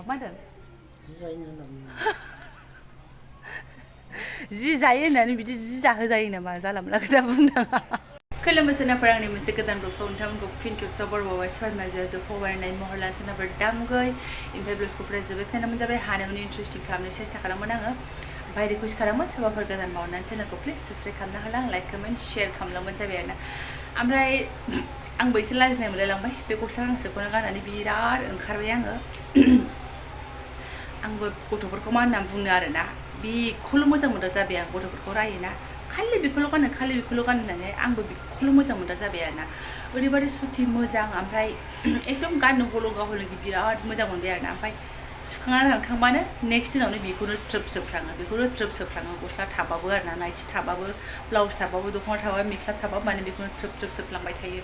मा होनदों जि जायो होननानै बिदि जि जाहोजायो नामा जाला मोनला खोथा बुंनाङा खुलुमबाय सोनाफोर आंनि मोनसे गोदान ब्लगआव नोंथांमोनखौ फिन खेबसेयाव बरबावबाय सबाय माजों जौखौबारनाय महरला सोनाफोर दामगै ओमफ्राय ब्लगखौ जोबोद सिनामोन जाबाय हानायमानि इन्टारेस्टिं खालामनो सेस्था खालामोन आङो ओमफ्राय रिकुवेस्ट खालामो सोरबाफोर गोदान मावनानै चेनेलखौ प्लिज साबस्क्राइब खालामना होलां लाइक कमेन्ट शेयार खालामलांबानो जाबाय आरोना ओमफ्राय आंबो एसे लाजिनाय मोनलायलांबाय बे गस्ला गांसेखौनो गाननानै बिराद ओंखारबाय आङो आंबो गथ'फोरखौ मा होननानै बुंनो आरोना बेखौल' मोजां मोनग्रा जाबाय आं गथ'फोरखौ रायोना खालि बेखौल' गानो होननानै आंबो बेखौल' मोजां मोनग्रा जाबाय आरोना ओरैबादि सुथि मोजां ओमफ्राय एकदम गाननो हलंगा हलंगि बिराद मोजां मोनबाय आरोना ओमफ्राय सुखांनानै रानखांबानो नेक्स्ट दिनावनो बेखौनो थ्रोब सोबफ्राङो गस्ला थाबाबो आरोना नाइटि थाबाबो ब्लाउस थाबाबो दख'ना थाबाबो मेख्ला थाबाबो माने बेखौनो थ्रोब सोबलांबाय थायो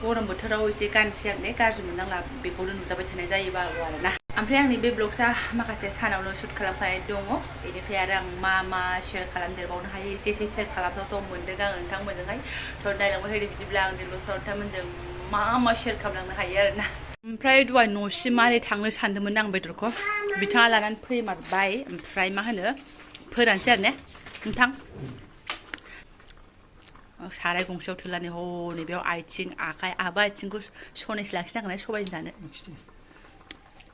गरम बोथोराव एसे गानसै आं गाज्रि मोननांला बेखौनो नुजाबाय थानाय जायोबाबो आरोना ओमफ्राय आंनि बे ब्लगसा माखासे सानावनो शुट खालामखानाय दङ बेनिफ्राय आरो आं मा शेयार खालामदेरबावनो हायो एसे शेयार खालामथावथाव मोनदों आं नोंथांमोनजोंहाय थ' नायलांबाय थादो बिदिब्ला आं बे ब्लगसाव नोंथांमोनजों मा शेयार खालामलांनो हायो आरोना ओमफ्राय दहाय न'सिम मारै थांनो सानदोंमोन आं बेदरखौ बिथाङा लानानै फैमारबाय ओमफ्राय मा होनो फोरानसै आरो ने नोंथां साराय गंसेयाव थुलानै हनै बेयाव आथिं आखाइ आबा आथिंखौ सनैसो लाखिनांगोन सबायजों जानो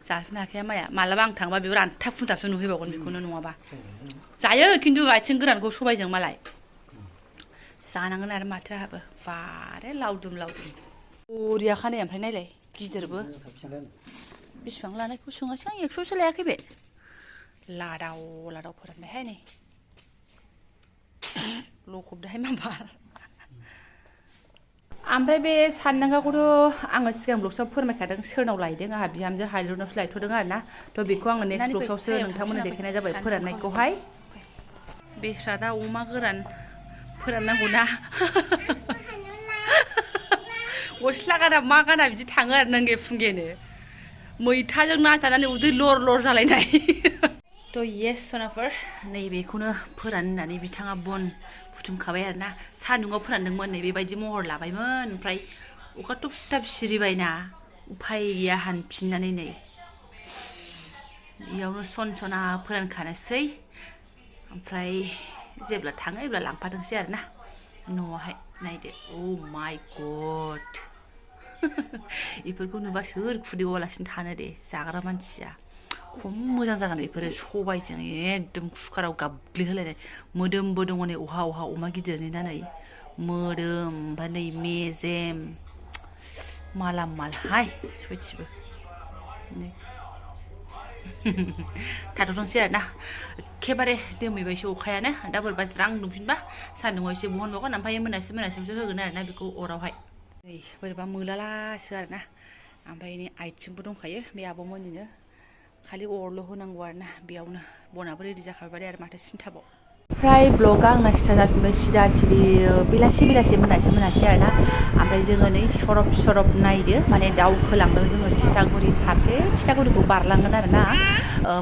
जाफिननो हाखाया माया मालाबा आं थांबा बेयाव रानथाब फुंथाबसो नुहैबावगोन बेखौनो नङाबा जायो खिन्थु आथिं गोरानखौ सबायजों मालाय जानांगोन आरो माथो आहाबो बारे लावदुम बरियाखा नै ओमफ्राय नायलाय गिदिरबो बेसेबां लानायखौ सोङासै आं 100सो लायाखै बे लादाव फोरानबायहाय नै लखबदोहाय माबार ओमफ्राय बे सानदांगाखौथ' आङो सिगां ब्लगसआव फोरमायखादों सोरनाव लायदों आंहा बिहामजो हायलुनावसो लायथ'दों आरोना थ' बेखौ आङो नेक्स्ट ब्लगसआवसो नोंथांमोननो देखायनाय जाबाय फोराननायखौहाय बेस्रादा अमा गोरान फोराननांगौ ना गस्ला गाना मा गाना बिदि थाङो आरो नोंगे फुंगेनो मैथाजों ना जानानै उदै लर जालायनाय थ' येस सनाफोर नैबेखौनो फोरान होननानै बिथाङा बन बुथुमखाबाय आरोना सान्दुङाव फोरानदोंमोन नै बेबायदि महर लाबायमोन ओमफ्राय अखा थुब थाब सिरिबायना उफाय गैया हानफिननानै नै बेयावनो सना फोरानखानोसै ओमफ्राय जेब्ला थाङो अब्ला लांफादोंसै आरोना न'आवहाय नायदो अ माय गड बेफोरखौ नुबा सोर खुदै गवालासिनो थानो दे जाग्रा मानसिया खम मोजां जागोन बेफोरो सबायजों एकदम कुकाराव गाबग्लिहोलायनाय मोदोमबो दङ नै अहा अमा गिदिरनि ना नै मोदोम ओमफ्राय नै मेजेम मालामालहाय सयथिबो थाथ'थोंसै आरोना एखेबारे दोमैबायसो अखायानो दा बोरैबा ज्रां दुंफिनबा सान्दुङाव एसे बहनबावगोन ओमफ्राय मोनासिमसो होगोन आरोना बेखौ अरावहाय नै बोरैबा मोलालासो आरोना ओमफ्राय नै आथिंबो दंखायो बे आब'मोननिनो खालि अरल' होनांगौ आरोना बेयावनो बनाबो रेडि जाखाबाय आरो माथो सिन्थाबाव ओमफ्राय ब्लगा आंना स्टार्ट जाफिनबाय सिदा सिदि बेलासि मोनासै आरोना ओमफ्राय जोङो नै सरब नायदो माने दावखोलांदों जोङो थिथागुरि फारसे थिथागुरिखौ बारलांगोन आरोना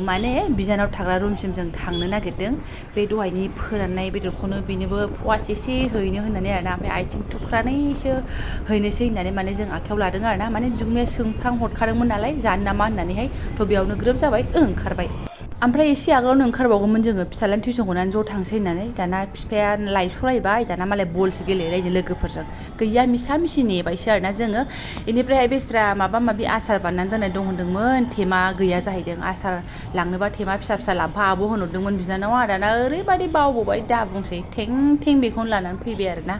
माने बिनानाव थाग्रा रुमसिम जों थांनो नागिरदों बे दहायनि फोराननाय बेदरखौनो बेनोबो फवासे एसे हैनो होननानै आरोना ओमफ्राय आथिं थुख्रानैसो हैनोसै होननानै माने जों आखायाव लादों आरोना माने बिगुमाया सोंफ्रां हरखादोंमोन नालाय जानो नामा होननानैहाय थ' बेयावनो ग्रोब जाबाय ओंखारबाय ओमफ्राय एसे आगोलावनो ओंखारबावगौमोन जोङो फिसाज्लानि टिउसन गनानै ज' थांसै होननानै दाना बिफाया लायस'लायबाय दाना मालाय बलसो गेलेलायनो लोगोफोरजों गैया मिसा नेबायसो आरोना जोङो बेनिफ्राय बेस्रा माबा माबि आसार बानायनानै दोननाय दं होनदोंमोन थेमा गैया जाहैदों आसार लांनोबा थेमा फिसा लांफा आब' होनहरदोंमोन बिनानावा दाना ओरैबादि बावबावबाय दा बुंसै थें बेखौनो लानानै फैबाय आरोना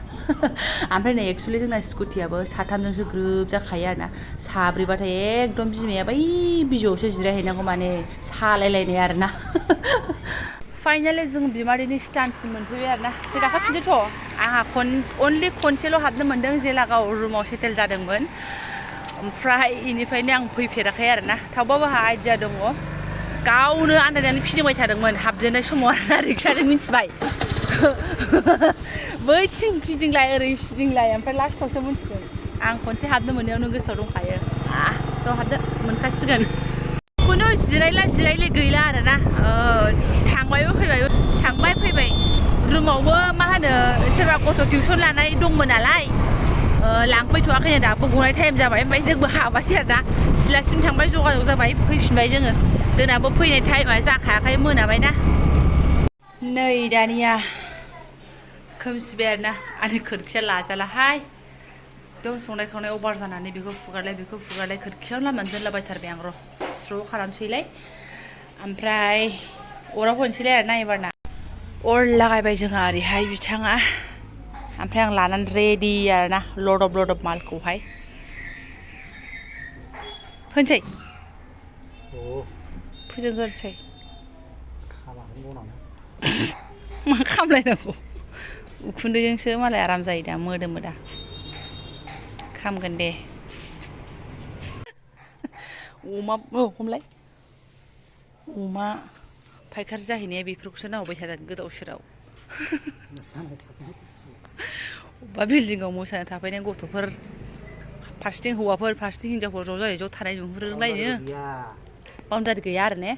ओमफ्राय नै एक्सुवेलि जोंना स्कुटियाबो साथामजोंसो ग्रोब जाखायो आरोना साब्रैबाथाय एकदम बिमाया बै बिजौआवसो जिरायहैनांगौ माने सालायलायनाय आरोना फाइनालि जों बिमादैनि स्टान्डसिम मोनफैबाय आरोना बे गाखोफिनदोथ' आंहा अनलि खनसेल' हाबनो मोन्दों जेला गाव रुमाव सेटेल जादोंमोन ओमफ्राय बेनिफ्रायनो आं फैफेराखै आरोना थेवबाबो आंहा आइडिया दङ गावनो आन्दायनानै फिदिंबाय थादोंमोन हाबजेननाय समाव आरोना रिक्साजों मिन्थिबाय बैथिं फिदिंलाय ओरै फिदिंलाय ओमफ्राय लास्टआवसो मिन्थिदों आं खनसे हाबनो मोननायावनो गोसोआव दंखायो थ' हाबदो मोनखासिगोन खुनु जिरायले गैला आरोना थांबायबो फैबायबो थांबाय फैबाय रुमावबो मा होनो सोरबा गथ' टिउसन लानाय दंमोन नालाय लांफैथ'वाखैनो दाबो गनाय टाइम जाबाय ओमफ्राय जोंबो हाबासै आरोना सिलासिम थांबाय जगाजग जाबाय फैफिनबाय जोङो जोंनाबो फैनाय टाइमा जाखायाखै मोनाबायना नै दानिया खोमसिबाय आरोना आंनि खोरखिया लाजालाहाय एकदम संनाय खावनाय अभार जानानै बेखौ फुगारलाय खोरखियावनो लामनानै दोनलाबायथारबाय आं र' स्र' खालामसैलाय ओमफ्राय अराव होनोसैलाय आरोना एबारना अर लागायबाय जोंहा ओरैहाय बिथाङा ओमफ्राय आं लानानै रेडि आरोना लदब मालखौहाय होनसै फोजोंग्रोनोसै मा खामलायनांगौ उखुन्दैजोंसो मालाय आराम जायो दा मोदोमो दा खामगोन दे अमा हमलाय अमा फायखारि जाहैनाया बेफोरखौसो नाहरबाय थादों गोदाव सोराव अबेबा बिल्डिंआव मोसानो थाफैनाय गथ'फोर फारसेथिं हौवाफोर फारसेथिं हिनजावफोर ज' जायो ज' थानाय नुहुरलायनो बाउन्डारि गैया आरो ने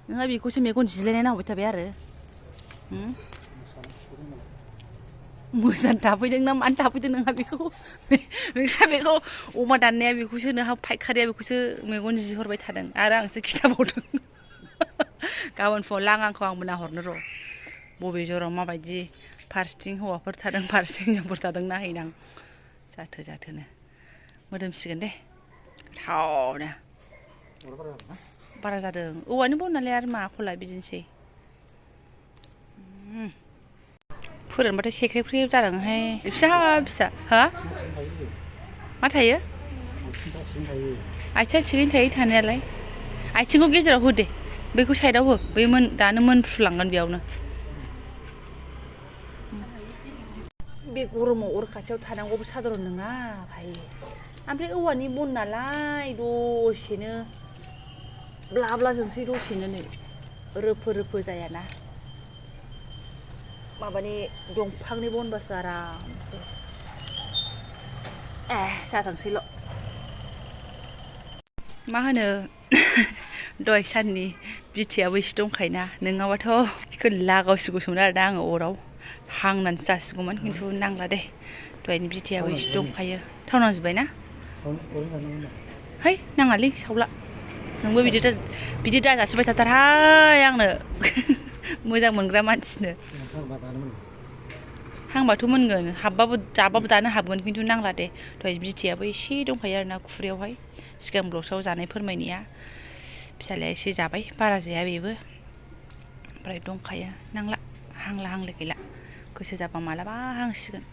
नोंहा बेखौसो मेगन जिलायनाय नाहरबाय थाबाय आरो मोजां थाफैदों ना मानो थाफैदों नोंहा बेखौ नोंस्रा बेखौ अमा दाननाया बेखौसो नोंहा फायखारिया बेखौसो मेगन जिहरबाय थादों आरो आंसो खिथाबावदों गाबोन फुङाव लांगांखौ आंबो नाहरनो र' बबे जराव माबायदि फारसेथिं हौवाफोर थादों फारसेथिं हिनजावफोर थादों नायहैनां जाथोनो मोदोमसिगोन दे गोथावनो बारा जादों औवानि बन नालाय आरो माखौलाय बिदिनोसै फोरानबाथाय सेख्रेब जालाङोहाय फिसा हा मा थायो आथिङा थिगैनो थायो थानायालाय आथिंखौ गेजेराव हो दे बैखौ साइडआव हो बै दानो मोनफ्रुलांगोन बेयावनो बे गरमाव अर खाथियाव थानांगौबो साधारन नङा भाइ ओमफ्राय औवानि बन नालाय दसेनो ब्ला जोंसै दसेनो नै रोफो जायाना माबानि दंफांनि बनबासो आरामसे जाथोंसैल' मा होनो दहाय साननि बिटियाबो एसे दंखायोना नङाबाथ' बेखौ लागावसिगौसोमोन आरोना आङो अराव हांनानैसो जासिगौमोन खिन्थु नांला दे दहायनि बिटियाबो एसे दंखायो थावनांजोब्बाय ना है नाङालै सावला नोंबो बिदि दाजासिबाय थाथारहाय आंनो मोजां मोनग्रा मानसिनो हांबाथ' मोनगोन हाबबाबो जाबाबो दानो हाबगोन खिन्थु नांला दे दहाय बिटियाबो एसे दंखायो आरोना खुरैयावहाय सिगां ब्लगसआव जानाय फोरमायनाया फिसालाया एसे जाबाय बारा जाया बेबो ओमफ्राय दंखायो नांला हांला गैला गोसो जाबा मालाबा हांसिगोन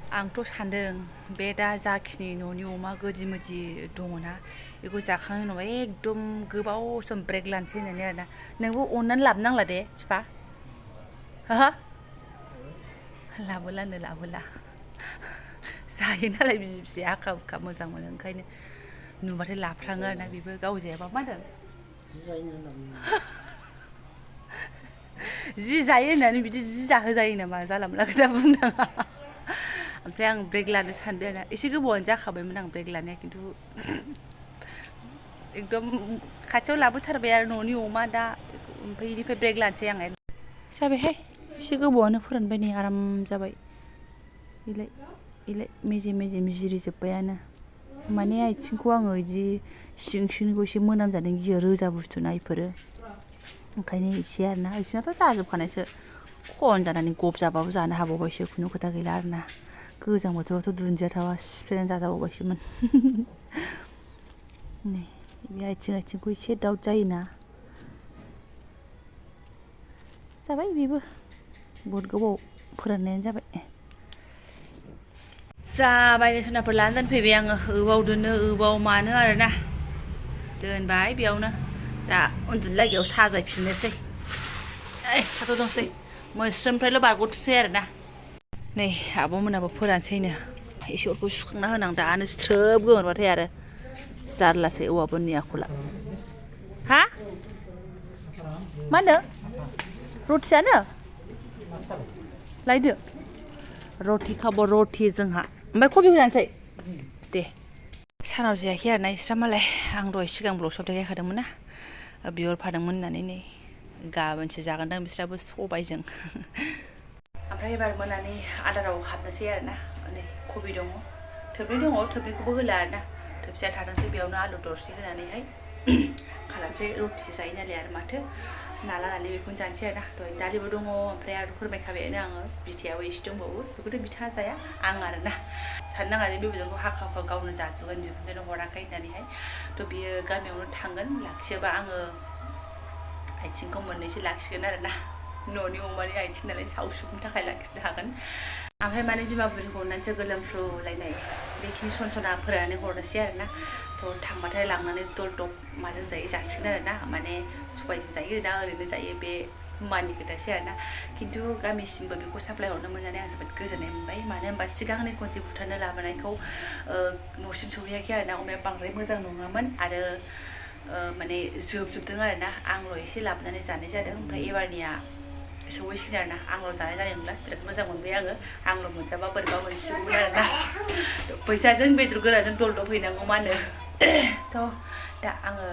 आंथ' सान्दों बे दा जाखिनि न'नि अमा गोदि मोदि दङना बेखौ जाखांनायनि उनाव एकदम गोबाव सम ब्रेक लानोसै होननानै आरोना नोंबो अननानै लाबोनांला दे बिफा हा लाबोला जायो नालाय बिसि फिसाया आखा उखा मोजां मोनो ओंखायनो नुबाथाय लाफ्राङो आरोना बेबो गाव जायाबा मा होनदों जि जायो होननानै बिदि जि जाहोजायो नामा जाला मोनला खोथा बुंनाङा ओमफ्राय आं ब्रेक लानो सानबाय आरोना एसे गोबावानो जाखाबायमोन आं ब्रेक लानाया खिन्थु एकदम खाथियाव लाबोथारबाय आरो न'नि अमा दा ओमफ्राय बेनिफ्राय ब्रेक लानोसै आं जाबायहाय एसे गोबावानो फोरानबाय नै आराम जाबाय इलाय मेजेम जिरिजोब्बायानो माने आथिंखौ आङो बिदि सिंनिखौ एसे मोनामजानो गियो रोजा बुस्थु ना इफोरो ओंखायनो एसे आरोना बिसोरनाथ' जाजोबखानायसो खन जानानै गब जाबाबो जानो हाबावबायसो खुनु खोथा गैला आरोना गोजां बोथोरावथ' दुन्दिया थाबा सिफ्लेनानै जाजाबावबायसोमोन नै बे आथिंखौ एसे दाउट जायोना जाबाय बेबो बहुद गोबाव फोराननायानो जाबाय सनाफोर लानानै दोनफैबाय आङो ओबाव दोननो ओबाव मानो आरोना दोनबाय बेयावनो दा उन्दुनो लागायाव साजायफिननोसै थाथ'दोंसै मोस्रोमनिफ्रायल' बारग'थोंसै आरोना नै आब'मोनाबो फोरानसैनो एसे अरखौ सुखांना होनां दानो स्रोब गोमोरबाथाय आरो जारलासै औवाफोरनि आखला हा मा होनदों रटियानो लायदो रटि खाबो रटि जोंहा ओमफ्राय कबिखौ जानोसै दे सानाव जायाखै आरोना इस्रा मालाय आं दहाय सिगां ब्लगसआव देखायखादोंमोन ना बिहरफादोंमोन होननानै नै गाबोनसो जागोनदां बिस्राबो सबायजों ओमफ्राय एबार मोनानि आदाराव हाबनोसै आरोना नै कबि दङ थोबनै दङ थोबनैखौबो होला आरोना आरो फिसा थाथोंसै बेयावनो आलु दरसे होनानैहाय खालामसै रुटिसो जायो नालाय आरो माथो नाला नालाय बेखौनो जानोसै आरोना दहाय दालिबो दङ ओमफ्राय आरो फोरमायखाबायानो आङो बिथायाबो एसे दंबावो बेखौथ' बिथा जाया आं आरोना साननो नाङा जे बे बेदरखौ हाखा हाखा गावनो जाजोबगोन बिखुनजोनो हराखै होननानैहाय थ' बियो गामियावनो थांगोन लाखियोबा आङो आथिंखौ मोननैसो लाखिगोन आरोना न'नि अमानि आथिं नालाय सावसुबनो थाखाय लाखिनो हागोन ओमफ्राय माने बिमा बुरिखौ अननानैसो गोलोमफ्रुलायनाय बेखिनि सनसना फोराननानै हरनोसै आरोना थ' थांबाथाय लांनानै दल दब माजों जायो जासिगोन आरोना माने सबायजों जायो ना ओरैनो जायो बे मानि खोथासै आरोना खिन्थु गामिसिमबो बेखौ साप्लाय हरनो मोननानै आं जोबोद गोजोननाय मोनबाय मानो होनबा सिगांनि खनसे बुथारनो लाबोनायखौ न'सिम सहैयाखै आरोना अमाया बांद्राय मोजां नङामोन आरो माने जोबजोबदों आरोना आंल' एसे लाबोनानै जानाय जादों ओमफ्राय एबारनिया सौहैसिगोन आरोना आंल' जानाय जानाय नंला बिराद मोजां मोनबाय आंल' मोनजाबा बोरैबा मोनसिगौमोन आरोना फैसाजों बेदर गोराजों दल दल फैनांगौ मा होनो थ' दा आङो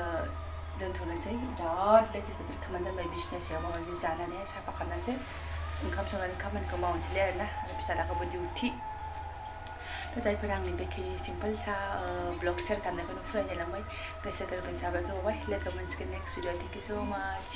दोनथ'नोसै बिराद लेथेर फेथेर खालामनानै दोनबाय बिसिना सायाव माबा माबि जानानै साफा खालामनानैसो ओंखाम संनानै खामानिखौ मावनोसैलाय आरोना फिसालाखौबो डिउटि जायफोर आंनि बेखिनि सिम्पोल सा ब्लग शेयार खालामनायखौनो फरायलायलांबाय गोसो गोरबोनि साबायखर बावबाय लोगो मोनसिगोन नेक्स्ट भिडिअ थेंक इउ स' माच